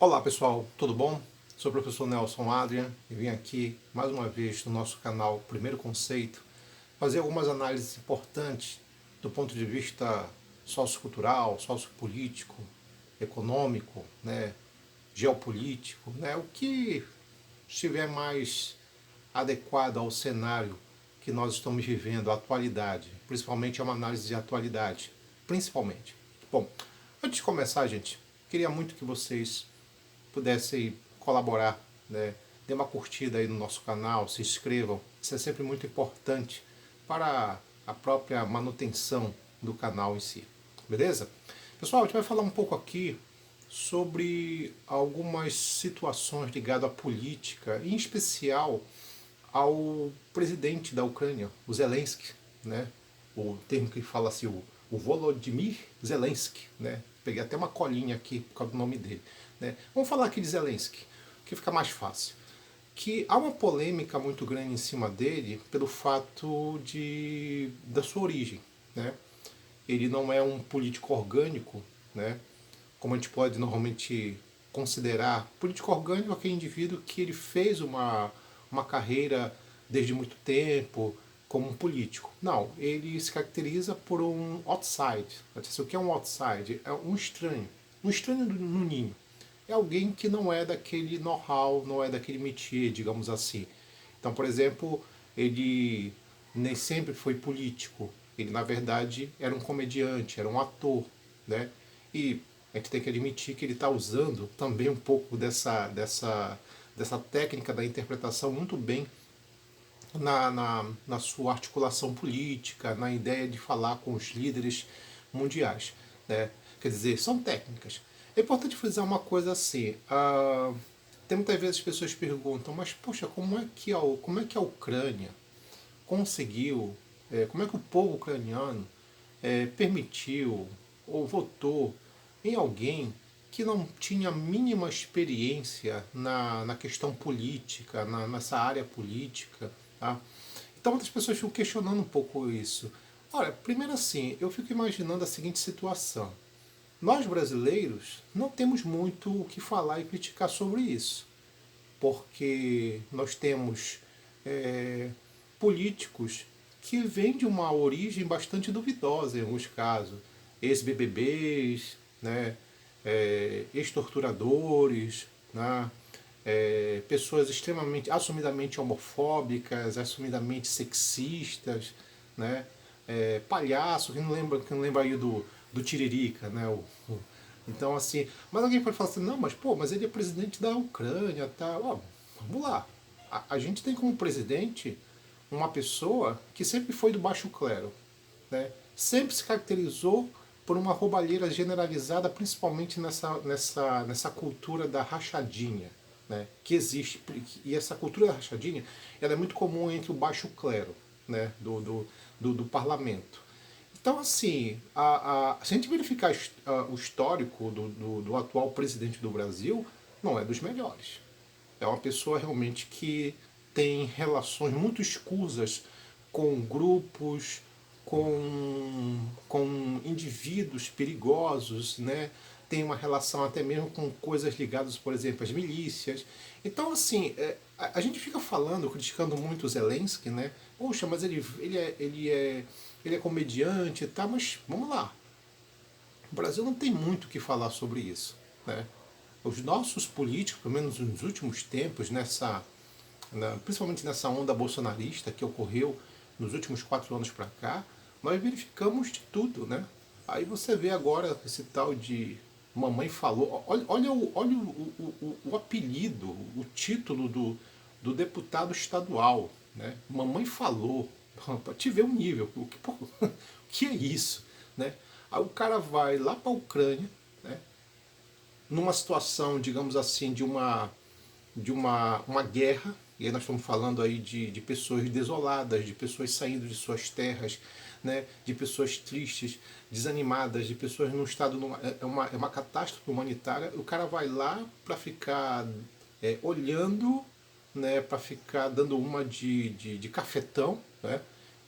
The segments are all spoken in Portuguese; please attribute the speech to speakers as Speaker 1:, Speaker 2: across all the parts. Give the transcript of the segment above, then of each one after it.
Speaker 1: Olá pessoal, tudo bom? Sou o professor Nelson Adrian e vim aqui mais uma vez no nosso canal Primeiro Conceito fazer algumas análises importantes do ponto de vista sociocultural, sociopolítico, econômico, geopolítico, o que estiver mais adequado ao cenário que nós estamos vivendo, a atualidade, principalmente é uma análise de atualidade, principalmente. Bom, antes de começar, gente, queria muito que vocês pudessem colaborar, né? Dê uma curtida aí no nosso canal, se inscrevam. Isso é sempre muito importante para a própria manutenção do canal em si. Beleza? Pessoal, a gente vai falar um pouco aqui sobre algumas situações ligadas à política, em especial ao presidente da Ucrânia, o Zelensky, né? O termo que fala assim, o Volodymyr Zelensky, né? Peguei até uma colinha aqui por causa do nome dele, né? Vamos falar aqui de Zelensky, que fica mais fácil. Que há uma polêmica muito grande em cima dele pelo fato da sua origem, né? Ele não é um político orgânico, né? Como a gente pode normalmente considerar. Político orgânico é aquele indivíduo que ele fez uma carreira desde muito tempo como um político. Não, ele se caracteriza por um outside. O que é um outside? É um estranho no ninho. É alguém que não é daquele know-how, não é daquele métier, digamos assim. Então, por exemplo, ele nem sempre foi político. Ele, na verdade, era um comediante, era um ator, né? E a gente tem que admitir que ele está usando também um pouco dessa técnica da interpretação muito bem na sua articulação política, na ideia de falar com os líderes mundiais, né? Quer dizer, são técnicas. É importante frisar uma coisa assim. Tem muitas vezes as pessoas perguntam, mas poxa, como é que a Ucrânia conseguiu, como é que o povo ucraniano permitiu ou votou em alguém que não tinha a mínima experiência na questão política, nessa área política. Tá? Então muitas pessoas ficam questionando um pouco isso. Olha, primeiro assim, eu fico imaginando a seguinte situação. Nós brasileiros não temos muito o que falar e criticar sobre isso, porque nós temos políticos que vêm de uma origem bastante duvidosa em alguns casos. Ex-BBBs, né? Ex-torturadores, né? Pessoas extremamente, assumidamente homofóbicas, assumidamente sexistas, né? Palhaço, que não lembra aí do Tiririca, né? Então, assim, mas alguém pode falar assim, não, mas pô, mas ele é presidente da Ucrânia, tá? Ó, vamos lá. A gente tem como presidente uma pessoa que sempre foi do baixo clero, né? Sempre se caracterizou por uma roubalheira generalizada, principalmente nessa cultura da rachadinha, né? Que existe. E essa cultura da rachadinha ela é muito comum entre o baixo clero, né? Do parlamento. Então, assim, se a gente verificar o histórico do atual presidente do Brasil, não é dos melhores. É uma pessoa realmente que tem relações muito escusas com grupos, com indivíduos perigosos, né? Tem uma relação até mesmo com coisas ligadas, por exemplo, às milícias. Então, assim, a gente fica falando, criticando muito o Zelensky, né? Poxa, mas ele é comediante e tal, mas vamos lá. O Brasil não tem muito o que falar sobre isso, né? Os nossos políticos, pelo menos nos últimos tempos, principalmente nessa onda bolsonarista que ocorreu nos últimos 4 anos para cá, nós verificamos de tudo, né? Aí você vê agora esse tal de Mamãe Falou. Olha o apelido, o título do deputado estadual, né? Mamãe Falou. Para te ver o nível. O que é isso, né? Aí o cara vai lá para a Ucrânia, né? Numa situação, digamos assim, de uma guerra, e aí nós estamos falando aí de pessoas desoladas, de pessoas saindo de suas terras, né, de pessoas tristes, desanimadas, de pessoas num estado, é uma catástrofe humanitária, o cara vai lá para ficar olhando, né, para ficar dando uma de cafetão, né,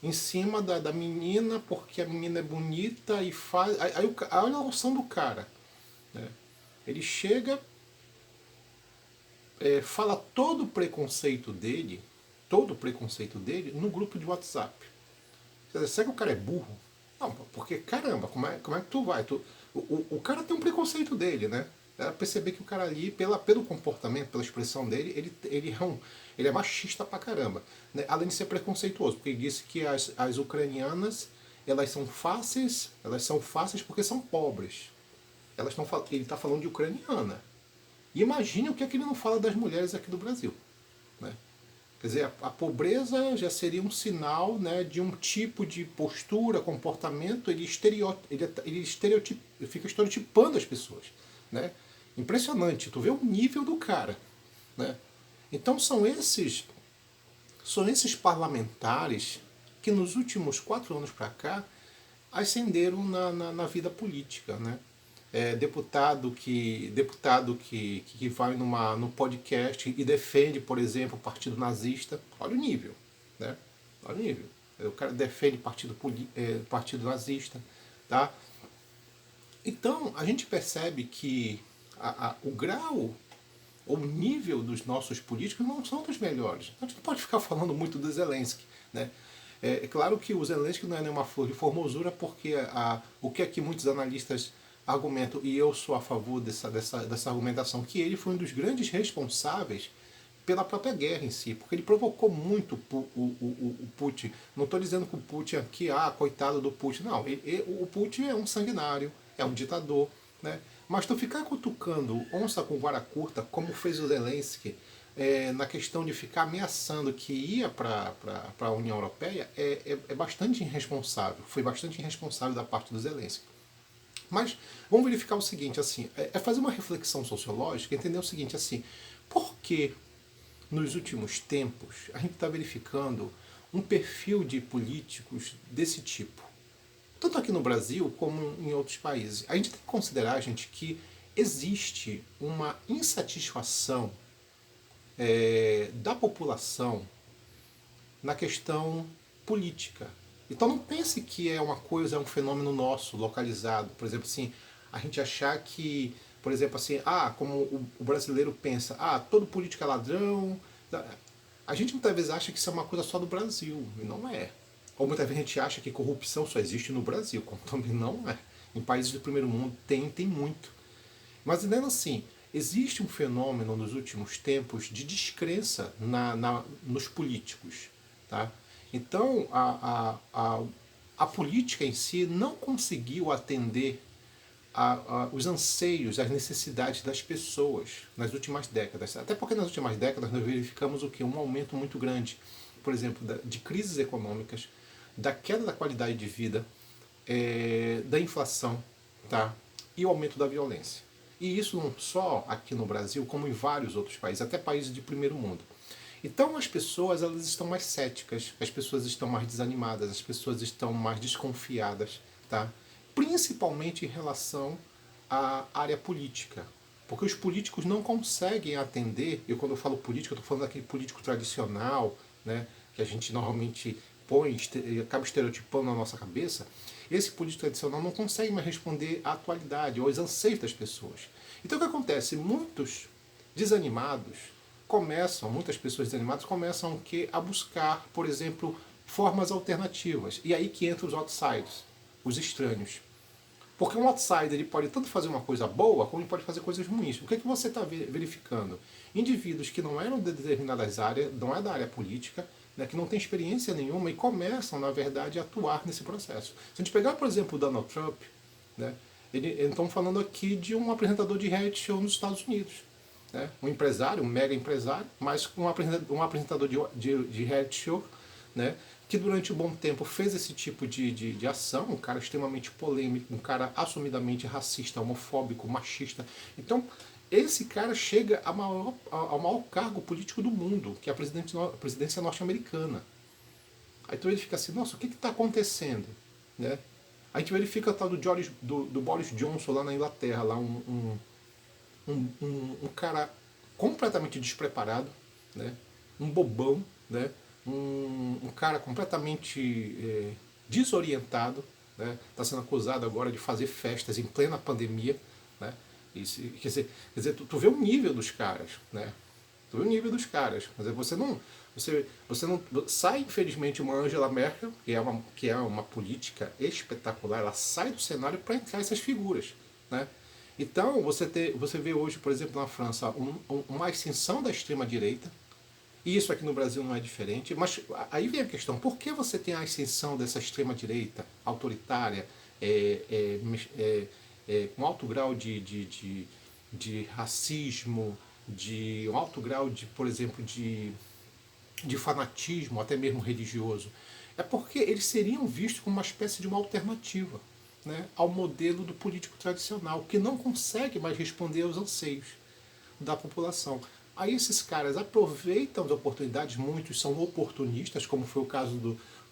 Speaker 1: em cima da menina, porque a menina é bonita e faz. Aí olha a noção do cara. Né? Ele chega fala todo o preconceito dele no grupo de WhatsApp. Quer dizer, será que o cara é burro? Não, porque caramba, como é que tu vai? O cara tem um preconceito dele, né? É perceber que o cara ali, pelo comportamento, pela expressão dele, ele é machista pra caramba. Né? Além de ser preconceituoso, porque ele disse que as ucranianas elas são fáceis porque são pobres. Ele está falando de ucraniana. E imagine o que é que ele não fala das mulheres aqui do Brasil. Né? Quer dizer, a pobreza já seria um sinal, né, de um tipo de postura, comportamento, fica estereotipando as pessoas. Né? Impressionante, tu vê o nível do cara. Né? Então são esses parlamentares que nos últimos 4 anos para cá ascenderam na vida política. Né? Deputado que vai no podcast e defende, por exemplo, o partido nazista. Olha o nível. Né? Olha o nível. O cara defende partido nazista. Tá? Então, a gente percebe que o grau ou o nível dos nossos políticos não são dos melhores. A gente não pode ficar falando muito do Zelensky. Né? É claro que o Zelensky não é nenhuma flor de formosura, porque o que aqui muitos analistas argumentam, e eu sou a favor dessa argumentação, que ele foi um dos grandes responsáveis pela própria guerra em si, porque ele provocou muito o Putin. Não estou dizendo que o Putin aqui, coitado do Putin. Não, o Putin é um sanguinário, é um ditador. Né? Mas tu ficar cutucando onça com vara curta, como fez o Zelensky, na questão de ficar ameaçando que ia para a União Europeia, é bastante irresponsável. Foi bastante irresponsável da parte do Zelensky. Mas vamos verificar o seguinte, assim, fazer uma reflexão sociológica, entender o seguinte, assim, por que nos últimos tempos a gente está verificando um perfil de políticos desse tipo? Tanto aqui no Brasil como em outros países. A gente tem que considerar, gente, que existe uma insatisfação da população na questão política. Então não pense que é um fenômeno nosso, localizado. Por exemplo, assim, a gente achar que, por exemplo, assim, como o brasileiro pensa, todo político é ladrão. A gente muitas vezes acha que isso é uma coisa só do Brasil, e não é. Ou muitas vezes a gente acha que corrupção só existe no Brasil, como também não é. Em países do primeiro mundo tem muito. Mas ainda assim, existe um fenômeno nos últimos tempos de descrença nos políticos. Tá? Então, a política em si não conseguiu atender os anseios, as necessidades das pessoas nas últimas décadas. Até porque nas últimas décadas nós verificamos o quê? Um aumento muito grande, por exemplo, de crises econômicas, da queda da qualidade de vida, da inflação, tá? E o aumento da violência. E isso não só aqui no Brasil, como em vários outros países, até países de primeiro mundo. Então as pessoas elas estão mais céticas, as pessoas estão mais desanimadas, as pessoas estão mais desconfiadas, tá? Principalmente em relação à área política. Porque os políticos não conseguem atender, e quando eu falo político, eu estou falando daquele político tradicional, né, que a gente normalmente põe e acaba estereotipando na nossa cabeça. Esse político tradicional não consegue mais responder à atualidade, aos anseios das pessoas. Então o que acontece? Muitos desanimados muitas pessoas desanimadas começam a buscar, por exemplo, formas alternativas. E aí que entram os outsiders, os estranhos. Porque um outsider ele pode tanto fazer uma coisa boa, como ele pode fazer coisas ruins. O que você está verificando? Indivíduos que não eram de determinadas áreas, não é da área política, né, que não têm experiência nenhuma e começam, na verdade, a atuar nesse processo. Se a gente pegar, por exemplo, o Donald Trump, né, estão falando aqui de um apresentador de reality show nos Estados Unidos. Né, um empresário, um mega empresário, mas um apresentador de reality show, né, que durante um bom tempo fez esse tipo de ação, um cara extremamente polêmico, um cara assumidamente racista, homofóbico, machista. Então, esse cara chega ao maior cargo político do mundo, que é a presidência norte-americana. Aí então ele fica assim, nossa, o que está acontecendo? Né? Aí a gente verifica o tal do Boris Johnson lá na Inglaterra, lá um cara completamente despreparado, né? Um bobão, né? Um cara completamente desorientado, né? Está sendo acusado agora de fazer festas em plena pandemia, né? Quer dizer tu vê o nível dos caras, né? Tu vê o nível dos caras. Mas você não sai, infelizmente, uma Angela Merkel, que é uma política espetacular, ela sai do cenário para entrar essas figuras, né? Então, você vê hoje, por exemplo, na França, uma ascensão da extrema-direita, e isso aqui no Brasil não é diferente, mas aí vem a questão, por que você tem a ascensão dessa extrema-direita autoritária, com alto grau de racismo, de um alto grau de, por exemplo, de fanatismo, até mesmo religioso? É porque eles seriam vistos como uma espécie de uma alternativa, né, ao modelo do político tradicional, que não consegue mais responder aos anseios da população. Aí esses caras aproveitam as oportunidades, muitos são oportunistas, como foi o caso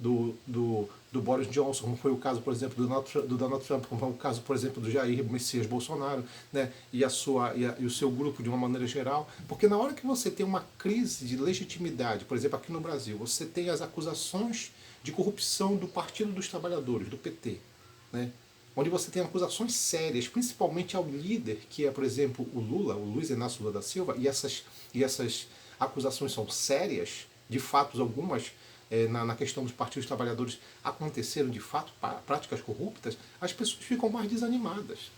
Speaker 1: do Boris Johnson, como foi o caso, por exemplo, do Donald Trump, como foi o caso, por exemplo, do Jair Messias Bolsonaro, né, e o seu grupo de uma maneira geral. Porque na hora que você tem uma crise de legitimidade, por exemplo, aqui no Brasil, você tem as acusações de corrupção do Partido dos Trabalhadores, do PT, né, onde você tem acusações sérias, principalmente ao líder, que é, por exemplo, o Lula, o Luiz Inácio Lula da Silva, e essas acusações são sérias, de fato algumas, na questão dos partidos trabalhadores aconteceram de fato práticas corruptas, as pessoas ficam mais desanimadas.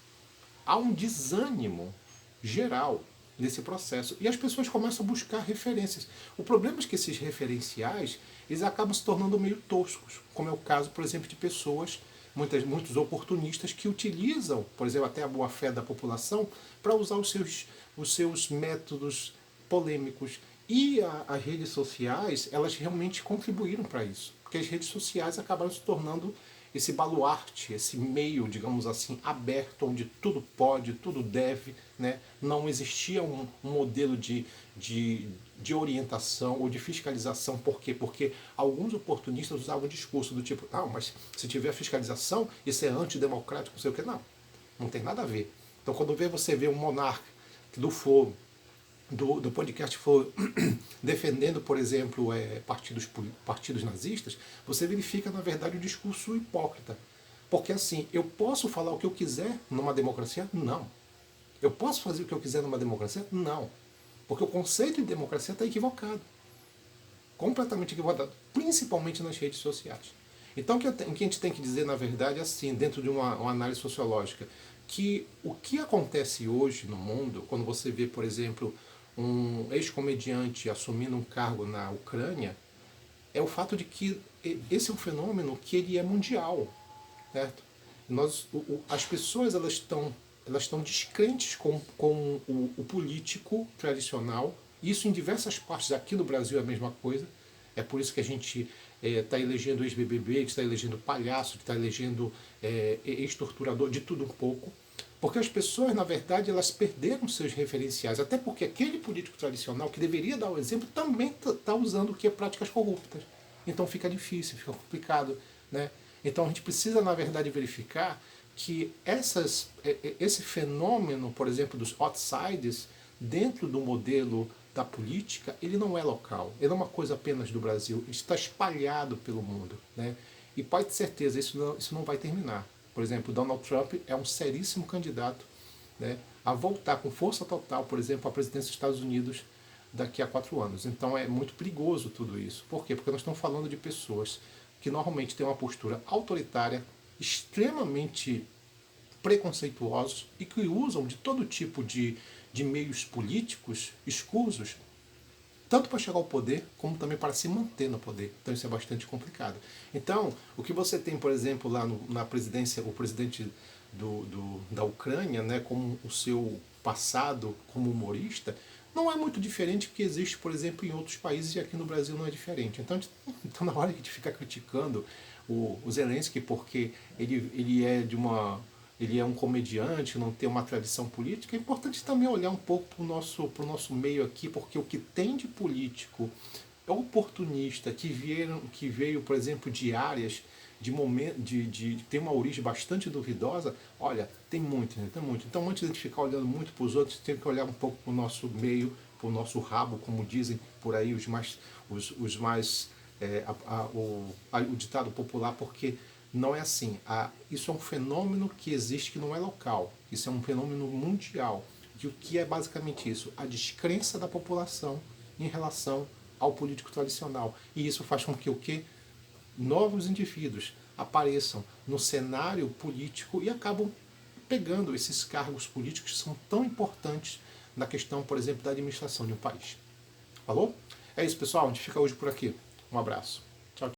Speaker 1: Há um desânimo geral nesse processo e as pessoas começam a buscar referências. O problema é que esses referenciais eles acabam se tornando meio toscos, como é o caso, por exemplo, de pessoas, muitos oportunistas que utilizam, por exemplo, até a boa-fé da população para usar os seus métodos polêmicos. E as redes sociais, elas realmente contribuíram para isso, porque as redes sociais acabaram se tornando esse baluarte, esse meio, digamos assim, aberto, onde tudo pode, tudo deve, né? Não existia um modelo de orientação ou de fiscalização. Por quê? Porque alguns oportunistas usavam o discurso do tipo, não, mas se tiver fiscalização, isso é antidemocrático, não sei o quê. Não, não tem nada a ver. Então, quando você vê um monarca do foro, do podcast for defendendo, por exemplo, partidos nazistas, você verifica, na verdade, o discurso hipócrita. Porque assim, eu posso falar o que eu quiser numa democracia? Não. Eu posso fazer o que eu quiser numa democracia? Não. Porque o conceito de democracia está equivocado. Completamente equivocado. Principalmente nas redes sociais. Então, o que a gente tem que dizer, na verdade, é assim, dentro de uma análise sociológica, que o que acontece hoje no mundo, quando você vê, por exemplo, um ex-comediante assumindo um cargo na Ucrânia, é o fato de que esse é um fenômeno que ele é mundial, certo? As pessoas elas estão descrentes com o político tradicional, isso em diversas partes. Aqui no Brasil é a mesma coisa. É por isso que a gente está elegendo ex-BBB, que está elegendo palhaço, que está elegendo ex-torturador, de tudo um pouco. Porque as pessoas, na verdade, elas perderam seus referenciais. Até porque aquele político tradicional, que deveria dar o exemplo, também está usando o que é práticas corruptas. Então fica difícil, fica complicado, né? Então a gente precisa, na verdade, verificar que esse fenômeno, por exemplo, dos outsiders, dentro do modelo da política, ele não é local, ele não é uma coisa apenas do Brasil, está espalhado pelo mundo, né? E pode ter certeza, isso não vai terminar. Por exemplo, Donald Trump é um seríssimo candidato, né, a voltar com força total, por exemplo, à presidência dos Estados Unidos daqui a 4 anos. Então é muito perigoso tudo isso. Por quê? Porque nós estamos falando de pessoas que normalmente têm uma postura autoritária, extremamente preconceituosos e que usam de todo tipo de meios políticos escusos, tanto para chegar ao poder, como também para se manter no poder. Então isso é bastante complicado. Então, o que você tem, por exemplo, lá na presidência, o presidente da Ucrânia, né, como o seu passado como humorista, não é muito diferente do que existe, por exemplo, em outros países, e aqui no Brasil não é diferente. Então na hora que a gente fica criticando o Zelensky porque ele é um comediante, não tem uma tradição política, é importante também olhar um pouco para o nosso meio aqui, porque o que tem de político oportunista que veio, por exemplo, de áreas de ter uma origem bastante duvidosa, olha, tem muito, né? Tem muito. Então, antes de a gente ficar olhando muito para os outros, tem que olhar um pouco para o nosso meio, para o nosso rabo, como dizem por aí os mais o ditado popular, porque não é assim. Isso é um fenômeno que existe, que não é local. Isso é um fenômeno mundial, de o que é basicamente isso, a descrença da população em relação ao político tradicional. E isso faz com que o quê? Novos indivíduos apareçam no cenário político e acabam pegando esses cargos políticos que são tão importantes na questão, por exemplo, da administração de um país. Falou? É isso, pessoal. A gente fica hoje por aqui. Um abraço.